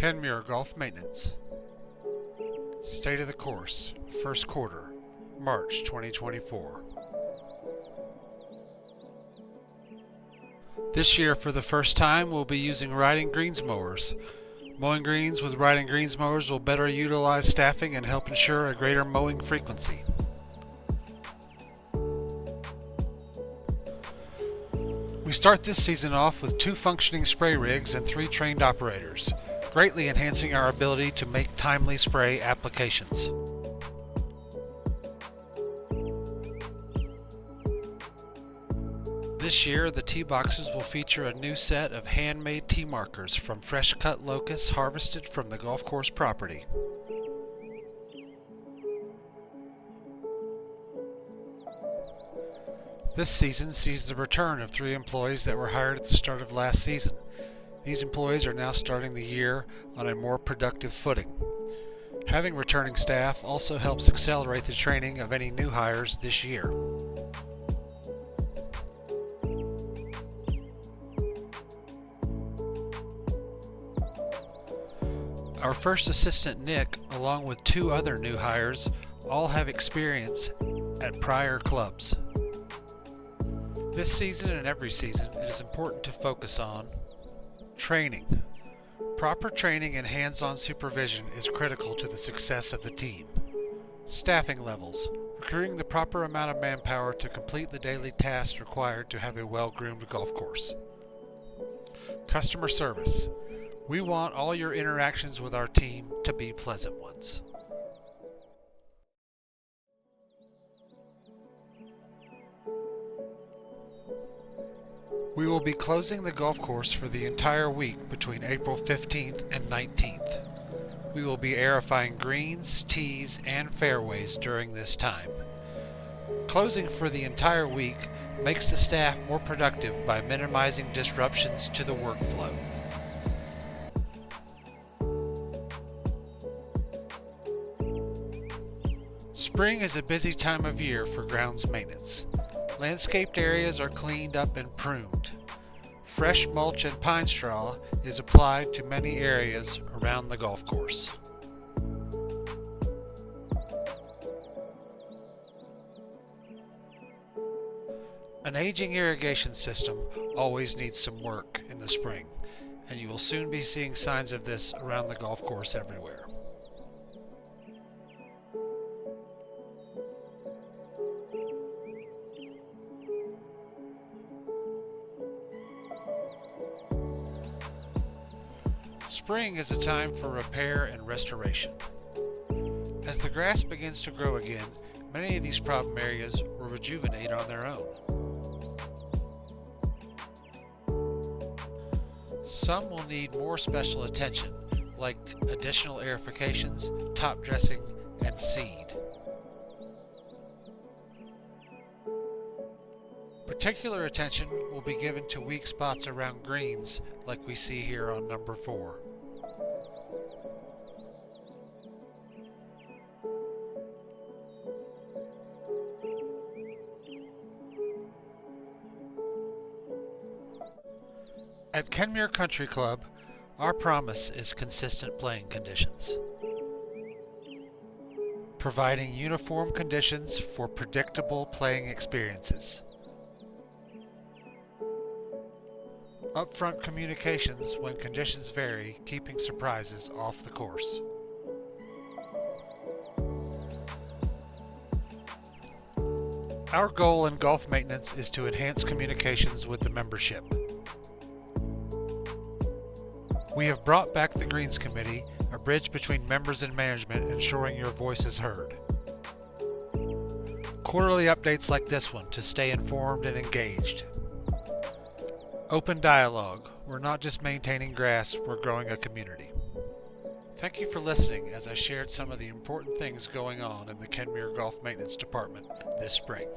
Kenmure Golf Maintenance. State of the course, first quarter, March 2024. This year, for the first time, we'll be using riding greens mowers. Mowing greens with riding greens mowers will better utilize staffing and help ensure a greater mowing frequency. We start this season off with 2 functioning spray rigs and 3 trained operators, greatly enhancing our ability to make timely spray applications. This year, the tee boxes will feature a new set of handmade tee markers from fresh-cut locusts harvested from the golf course property. This season sees the return of 3 employees that were hired at the start of last season. These employees are now starting the year on a more productive footing. Having returning staff also helps accelerate the training of any new hires this year. Our first assistant, Nick, along with 2 other new hires, all have experience at prior clubs. This season and every season, it is important to focus on training. Proper training and hands-on supervision is critical to the success of the team. Staffing levels. Recruiting the proper amount of manpower to complete the daily tasks required to have a well-groomed golf course. Customer service. We want all your interactions with our team to be pleasant ones. We will be closing the golf course for the entire week between April 15th and 19th. We will be aerifying greens, tees, and fairways during this time. Closing for the entire week makes the staff more productive by minimizing disruptions to the workflow. Spring is a busy time of year for grounds maintenance. Landscaped areas are cleaned up and pruned. Fresh mulch and pine straw is applied to many areas around the golf course. An aging irrigation system always needs some work in the spring, and you will soon be seeing signs of this around the golf course everywhere. Spring is a time for repair and restoration. As the grass begins to grow again, many of these problem areas will rejuvenate on their own. Some will need more special attention, like additional aerifications, top dressing, and seed. Particular attention will be given to weak spots around greens, like we see here on number 4. At Kenmure Country Club, our promise is consistent playing conditions. Providing uniform conditions for predictable playing experiences. Upfront communications when conditions vary, keeping surprises off the course. Our goal in golf maintenance is to enhance communications with the membership. We have brought back the Greens Committee, a bridge between members and management, ensuring your voice is heard. Quarterly updates like this one to stay informed and engaged. Open dialogue. We're not just maintaining grass, we're growing a community. Thank you for listening as I shared some of the important things going on in the Kenmure Golf Maintenance Department this spring.